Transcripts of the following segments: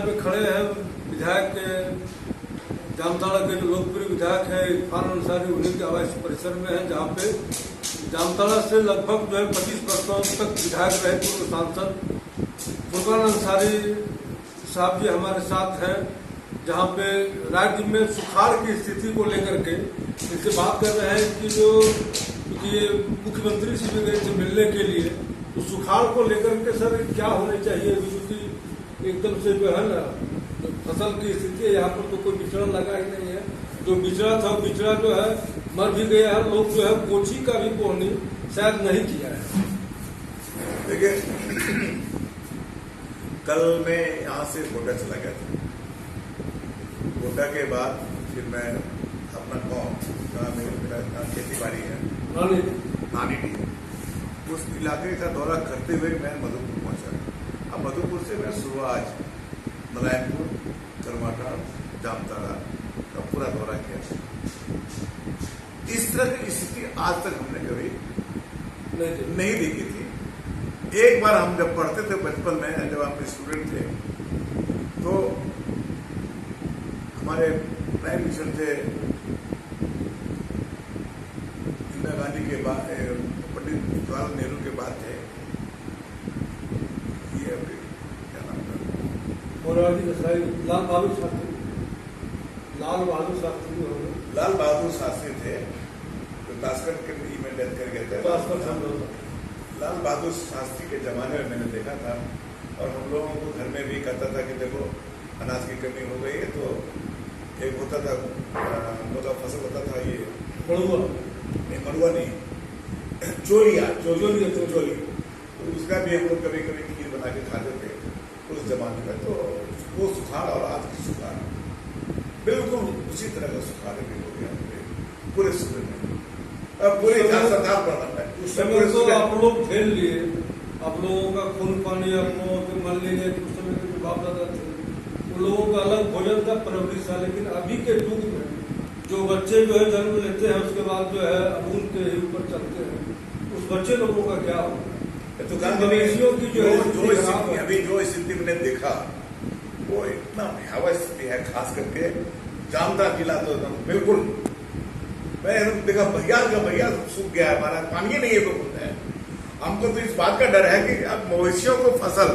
पे खड़े हैं विधायक जामताड़ा के जो लोकप्रिय विधायक है इरफान अंसारी, उन्हीं के आवास परिसर में है, जहाँ पे जामताड़ा से लगभग जो है 25 वर्षों तक विधायक रहे पूर्व सांसद फुरकान अंसारी साहब जी हमारे साथ हैं। जहाँ पे राज्य में सुखाड़ की स्थिति को लेकर के इनसे बात कर रहे हैं कि जो ये मुख्यमंत्री से भी गए थे मिलने के लिए, तो सुखाड़ को लेकर के सर क्या होने चाहिए, क्योंकि एकदम से जो है ना फसल की स्थिति है, यहाँ पर तो कोई बिचड़ा लगा ही नहीं है। जो बिचड़ा था बिचड़ा जो है मर भी गया है। लोग जो है कोची का भी पोहनी शायद नहीं किया है। देखिए, कल मैं यहाँ से गोड्डा चला गया था। गोड्डा के बाद फिर मैं अपना गाँव मेरा खेती बाड़ी है नानी डी, उस इलाके का दौरा करते हुए मैं मधुपुर पहुंचा। अब मधुपुर से मैं सुबह आज मलायमपुर, करमाटाड़, जामताड़ा का पूरा दौरा किया। इस तरह की स्थिति आज तक हमने कभी नहीं देखी थी। एक बार हम जब पढ़ते थे बचपन में, जब हम स्टूडेंट थे, तो हमारे प्राइम मिनिस्टर थे इंदिरा गांधी के बाद, पंडित जवाहरलाल नेहरू के बाद थे ये क्या नाम था, लाल बहादुर शास्त्री थे, तो ताशकंद में डेथ कर गए थे। लाल बहादुर शास्त्री के जमाने में मैंने देखा था, और हम लोगों को घर में भी कहता था कि देखो अनाज की कमी हो गई है, तो एक होता था हम लोग का फसल होता था ये मड़ुआ नहीं, चोली, तो उसका भी हम लोग कभी कभी खीर बना के खाते थे उस जमाने में। तो वो सुखाड़ और आज की सुखाड़ बिल्कुल उसी तरह का सुखाड़ भी हो गया पूरे सूबे में। अब पूरी सरकार पर उस समय तो आप लोग झेल लिए, आप लोगों का खून पानी, आप लोगों के मान लीजिए उस समय के जो बाप दादा थे उन लोगों का अलग भोजन था, परवरिश था। लेकिन अभी के युग में जो बच्चे जो है जन्म लेते हैं, उसके बाद जो है अब उनके ही ऊपर चलते हैं, उस बच्चे लोगों का क्या होगा? तो मवेशियों की जो अभी जो स्थिति मैंने देखा वो इतना भयावह स्थिति है, खास करके जामताड़ा जिला तो बिल्कुल मैं देखा भैया सूख गया है, हमारा पानी नहीं है तो बोलते हैं। हमको तो इस बात का डर है कि अब मवेशियों को फसल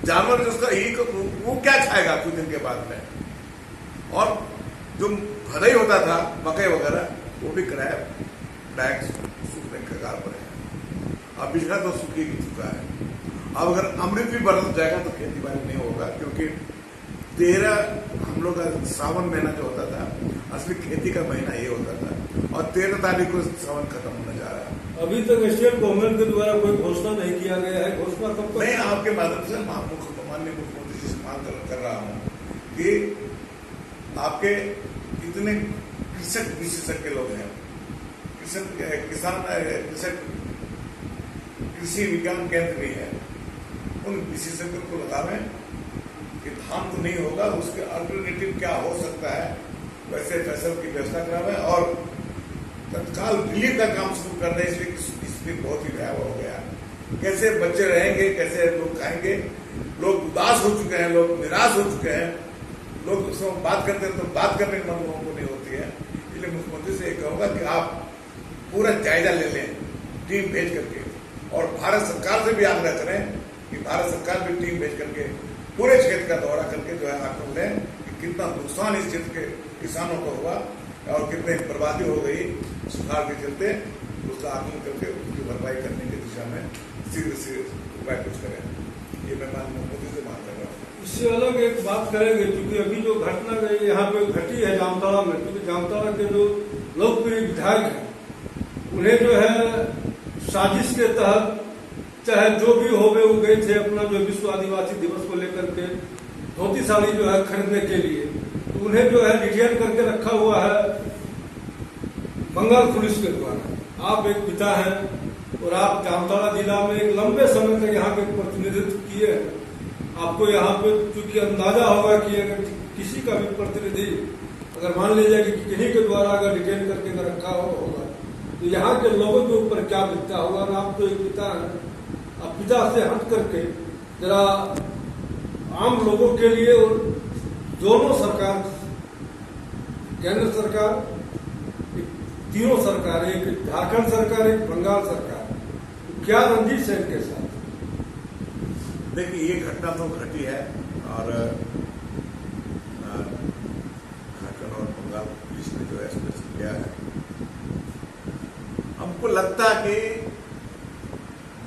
जानवर जिसका वो क्या खाएगा कुछ दिन के बाद में। और जो भदई होता था मकई वगैरह वो भी क्रैक सूखने के कगार पर है। अब बिजला तो सूख ही चुका है। अब अगर अमृत भी बरस जाएगा तो खेती बाड़ी नहीं होगा, क्योंकि 13 हम लोग का सावन महीना जो होता था असली खेती का महीना ये होता था, और 13 तारीख को सावन खत्म होने जा रहा है। अभी तक स्टेट गवर्नमेंट के द्वारा कोई घोषणा नहीं किया गया है। घोषणा कब तक? मैं आपके माध्यम से माननीय मुख्यमंत्री जी से मांग कर रहा हूँ कि आपके इतने कृषक विशेषज्ञ लोग हैं, कृषि विज्ञान केंद्र भी है, उन विशेषज्ञों को लगावें कि धान तो नहीं होगा, उसके अल्टरनेटिव क्या हो सकता है, वैसे फसल की व्यवस्था करावें और तत्काल रिलीफ का काम शुरू कर दें। इसलिए बहुत ही भयावह हो गया। कैसे बच्चे रहेंगे, कैसे लोग खाएंगे, लोग उदास हो चुके हैं, लोग निराश हो चुके हैं, लोग उसमें बात करते हैं तो बात करने की मन लोगों को नहीं होती है। इसलिए मुख्यमंत्री से कहूँगा कि आप पूरा जायजा ले लें टीम भेज करके, और भारत सरकार से भी आग्रह करें कि भारत सरकार भी टीम भेज करके पूरे क्षेत्र का दौरा करके जो है आकलन लें कि कितना नुकसान इस क्षेत्र के किसानों को हुआ और कितनी बर्बादी हो गई सुखाड़ के चलते, उसका आकलन करके उसकी भरपाई करने की दिशा में शीघ्र से उपाय कुछ करें। ये मैं माननीय मोदी से मांग कर रहा हूँ। इससे अलग एक बात करेंगे, क्योंकि अभी जो घटना गई यहाँ पे घटी है जामताड़ा में, क्योंकि जामताड़ा के जो लोकप्रिय विधायक हैं उन्हें जो है साजिश के तहत चाहे जो भी हो गए, वो गए थे अपना जो विश्व आदिवासी दिवस को लेकर के धोती साड़ी जो है खरीदने के लिए, तो उन्हें जो है डिटेन करके रखा हुआ है बंगाल पुलिस के द्वारा। आप एक पिता हैं और आप जामताड़ा जिला में एक लंबे समय तक यहाँ पे प्रतिनिधित्व किए हैं। आपको यहाँ पे चूंकि अंदाजा होगा कि अगर किसी का भी प्रतिनिधि अगर मान लीजिए कि किन्हीं के द्वारा अगर डिटेन करके रखा होगा तो यहाँ के लोगों के ऊपर क्या बीतता होगा। आप तो एक पिता हैं, आप पिता से हट करके जरा आम लोगों के लिए और दोनों सरकार, केंद्र सरकार, तीनों सरकार, एक झारखंड सरकार, एक बंगाल सरकार, क्या रंजिश है इनके साथ? देखिए, ये घटना तो घटी है और झारखंड और बंगाल पुलिस ने जो एक्सप्रेस किया है, हमको लगता है कि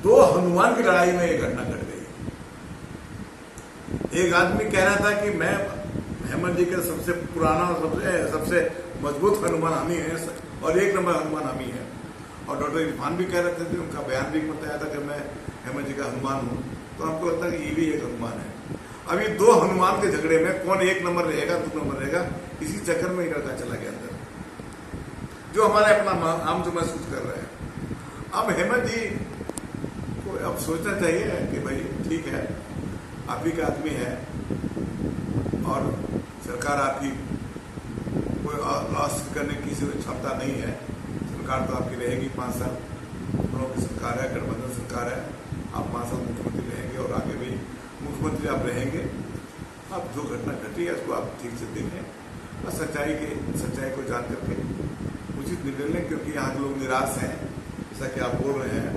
दो हनुमान की लड़ाई में ये घटना घट गई। एक आदमी कह रहा था कि मैं हेमंत जी के सबसे पुराना और सबसे मजबूत हनुमान हम ही हैं और एक नंबर हनुमान हम ही है। और डॉक्टर इरफान भी कह रहे थे, उनका बयान भी बताया था कि मैं हेमंत जी का हनुमान हूं। तो हमको लगता है कि ये भी एक हनुमान है। अभी दो हनुमान के झगड़े में कौन एक नंबर रहेगा, दो नंबर रहेगा, इसी चक्कर में लड़का चला गया अंदर, जो हमारे अपना हम जो महसूस कर रहे हैं। अब हेमंत जी को अब सोचना चाहिए कि भाई ठीक है, आप ही का आदमी है और सरकार आपकी कोई लॉस करने की क्षमता नहीं है। सरकार तो आपकी रहेगी 5 साल, दोनों की सरकार है, गठबंधन सरकार है, आप 5 साल मुख्यमंत्री रहेंगे और आगे भी मुख्यमंत्री आप रहेंगे। अब जो घटना घटी है उसको आप ठीक से देखें और सच्चाई को जान करके उचित निर्णय लें, क्योंकि यहाँ के लोग निराश हैं, जैसा कि आप बोल रहे हैं।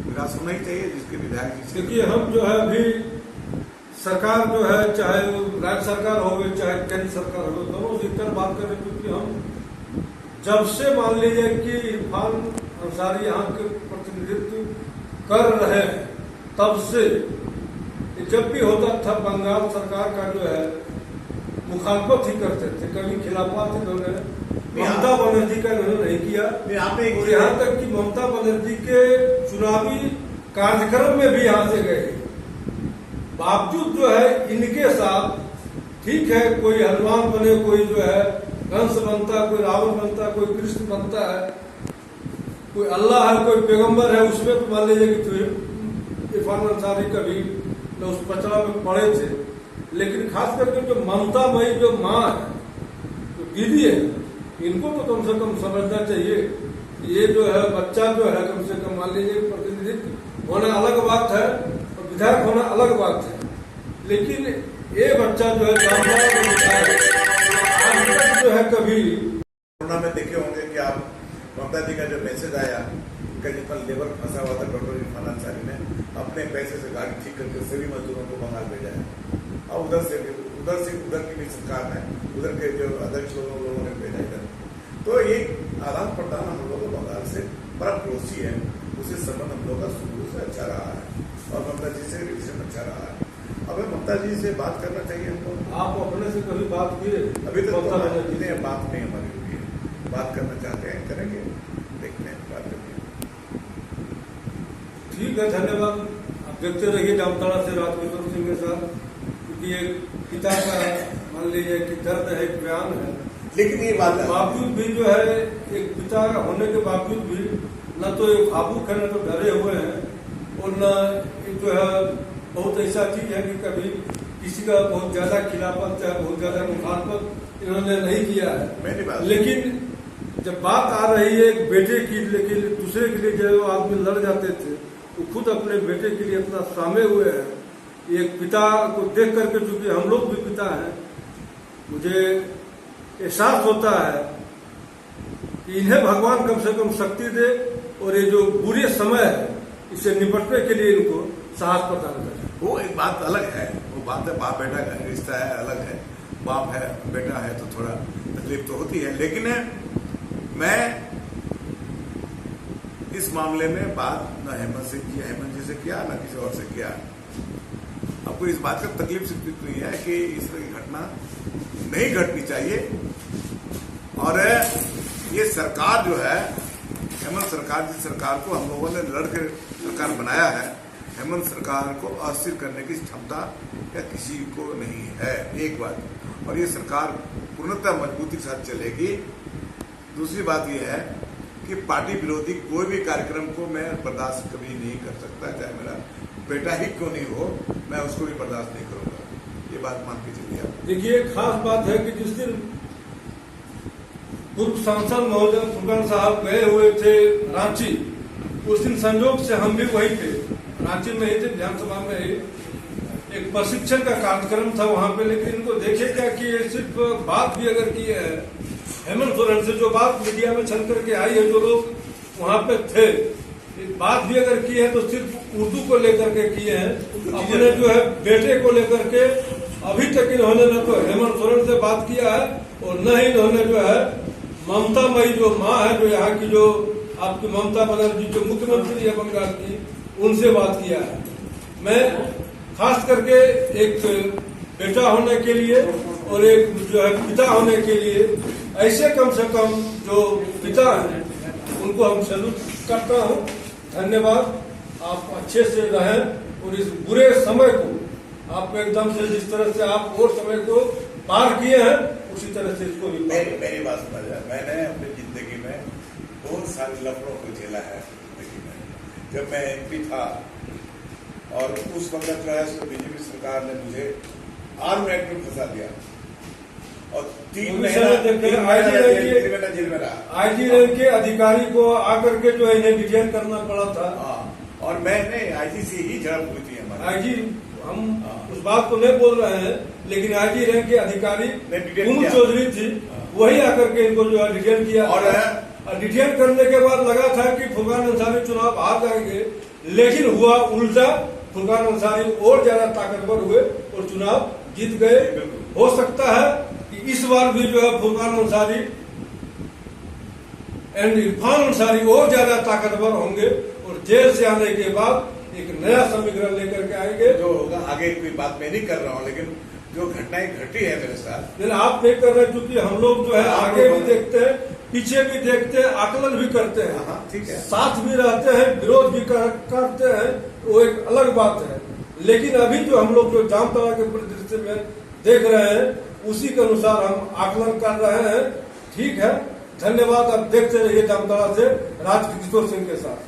निराश होना ही चाहिए जिसके विधायक जी से। देखिए, हम जो है अभी सरकार जो है, चाहे राज्य सरकार हो गई चाहे केंद्र सरकार हो गई, दोनों से इतर बात करें, क्योंकि हम जब से मान लीजिए कि इरफान अंसारी यहाँ के प्रतिनिधित्व कर रहे हैं, तब से जब भी होता था बंगाल सरकार का जो है मुखालफत ही करते थे, कभी खिलाफत इन्होंने ममता बनर्जी का इन्होंने नहीं किया। और यहाँ तक कि ममता बनर्जी के चुनावी कार्यक्रम में भी यहाँ से गए, बावजूद जो है इनके साथ, ठीक है कोई हनुमान बने, कोई जो है कंस बनता, कोई रावण बनता, कोई कृष्ण बनता है, कोई अल्लाह है, कोई पैगंबर है, उसमें तो मान लीजिए कि फिर इरफान अंसारी कभी तो उस पचड़ा में पड़े थे। लेकिन खास करके जो ममता मई जो माँ है, जो दीदी है, इनको तो कम से कम समझना चाहिए। ये जो है बच्चा जो है, कम से कम मान लीजिए प्रतिनिधित्व होना अलग बात है और विधायक होना अलग बात है, लेकिन ये बच्चा जो है जो है कभी कोरोना में देखे होंगे कि आप ममता जी का जो मैसेज आया, उनका जितना लेबर फंसा हुआ था, डॉक्टर इरफान अंसारी ने अपने पैसे से गाड़ी ठीक करके सभी मजदूरों को बंगाल भेजा है। और उधर की भी सरकार है, उधर के जो अध्यक्ष लोगों ने भेजा इधर। तो ये आदान प्रदान हम लोगों को बंगाल से बड़ा पड़ोसी है, उससे संबंध हम लोग का शुरू से अच्छा रहा है और ममता जी से रिलेशन अच्छा रहा है। अब ममता जी से बात करना चाहिए हमको। आप अपने से कभी बात किए? अभी तक बात नहीं हमारी हुई है, बात करना चाहते हैं, करेंगे, देखते हैं, बात करेंगे। ठीक है, धन्यवाद। आप देखते रहिए जामताड़ा से राजकिशोर सिंह के साथ, क्योंकि एक पिता का मान लीजिए कि दर्द है, एक बयान है, लेकिन ये बात बावजूद भी जो है, एक पिता होने के बावजूद भी न तो एक भावुक है, न तो डरे हुए हैं, और न जो है बहुत ऐसा चीज है कि कभी किसी का बहुत ज्यादा खिलाफत या बहुत ज्यादा मुखालफत इन्होंने नहीं किया है। लेकिन जब बात आ रही है एक बेटे की, लेकिन दूसरे के लिए जो आदमी लड़ जाते थे, वो खुद अपने बेटे के लिए इतना सामे हुए हैं। एक पिता को देख करके, चूंकि हम लोग भी पिता हैं, मुझे एहसास होता है कि इन्हें भगवान कम से कम शक्ति दे और ये जो बुरे समय है इससे निपटने के लिए इनको साहस प्रदान करे। वो एक बात अलग है, वो बात है बाप बेटा का रिश्ता है, अलग है। बाप है बेटा है तो थोड़ा तकलीफ तो होती है, लेकिन मैं इस मामले में बात न हेमंत जी से किया, न किसी और से किया। आपको इस बात का तकलीफ सिर्फ नहीं है कि इस तरह की घटना नहीं घटनी चाहिए। और ये सरकार जो है, हेमंत सरकार, जिस सरकार को हम लोगों ने लड़कर सरकार बनाया है, हेमंत सरकार को अस्थिर करने की क्षमता या किसी को नहीं है, एक बात। और ये सरकार पूर्णतः मजबूती के साथ चलेगी। दूसरी बात यह है कि पार्टी विरोधी कोई भी कार्यक्रम को मैं बर्दाश्त कभी नहीं कर सकता, चाहे मेरा बेटा ही क्यों नहीं हो, मैं उसको भी बर्दाश्त नहीं करूंगा। ये बात मान के चलिए आप। देखिए, खास बात है कि जिस दिन पूर्व सांसद महोदय फुरकान साहब गए हुए थे रांची, उस दिन संयोग से हम भी वही थे, रांची में ही थे, विधानसभा में ही एक प्रशिक्षण का कार्यक्रम था वहां पे, लेकिन इनको देखे क्या कि ये सिर्फ बात भी अगर की है हेमंत सोरेन से, जो बात मीडिया में छन करके आई है, जो लोग वहां पे थे, बात भी अगर की है तो सिर्फ उर्दू को लेकर के किए हैं। अपने जो है बेटे को लेकर के अभी तक इन्होंने न तो हेमंत सोरेन से बात किया है और न ही इन्होंने जो है ममता मई जो माँ है, जो यहाँ की जो आपकी ममता बनर्जी जो मुख्यमंत्री है बंगाल की, उनसे बात किया है। मैं खास करके एक बेटा होने के लिए और एक जो है पिता होने के लिए, ऐसे कम से कम जो पिता हैं उनको हम सैल्यूट करता हूं। धन्यवाद, आप अच्छे से रहें और इस बुरे समय को आप एकदम से जिस तरह से आप और समय को पार किए हैं उसी तरह से इसको भी मेरी बात समझ, मैंने अपनी जिंदगी में बहुत सारे लफड़ों को झेला है जिंदगी में। जब मैं MP था और उस वक्त जो है बीजेपी सरकार ने मुझे आर्म एक्ट में फंसा दिया और 3 महीना जेल में रहा। IG रैंक के अधिकारी को आकर के जो है इन्हें डिटेन करना पड़ा था। और मैंने IG से ही झड़प हुई थी हमारी। IG हम उस बात को नहीं बोल रहे हैं, लेकिन IG रैंक के अधिकारी कुमुद चौधरी थी, वही आकर के इनको जो है डिटेन किया और डिटेन करने के बाद लगा था कि फुरकान अंसारी चुनाव हार जाएंगे, लेकिन हुआ उल्टा। फुरकान अंसारी और ज्यादा ताकतवर हुए और चुनाव जीत गए। हो सकता है कि इस बार भी जो है फुरकान अंसारी एंड इरफान अंसारी और ज्यादा ताकतवर होंगे और जेल से आने के बाद एक नया समीकरण लेकर के आएंगे। जो होगा आगे कोई बात मैं नहीं कर रहा हूँ, लेकिन जो घटनाएं घटी है मेरे साथ, लेकिन आप देख कर रहे हैं, क्योंकि हम लोग जो है आगे भी देखते हैं, पीछे भी देखते हैं, आकलन भी करते हैं, ठीक है, साथ भी रहते हैं, विरोध भी करते हैं, वो एक अलग बात है। लेकिन अभी जो हम लोग जो जामताड़ा के परिदृश्य में देख रहे हैं, उसी के अनुसार हम आकलन कर रहे हैं। ठीक है, धन्यवाद। अब देखते रहिए जामताड़ा से राजकिशोर सिंह के साथ।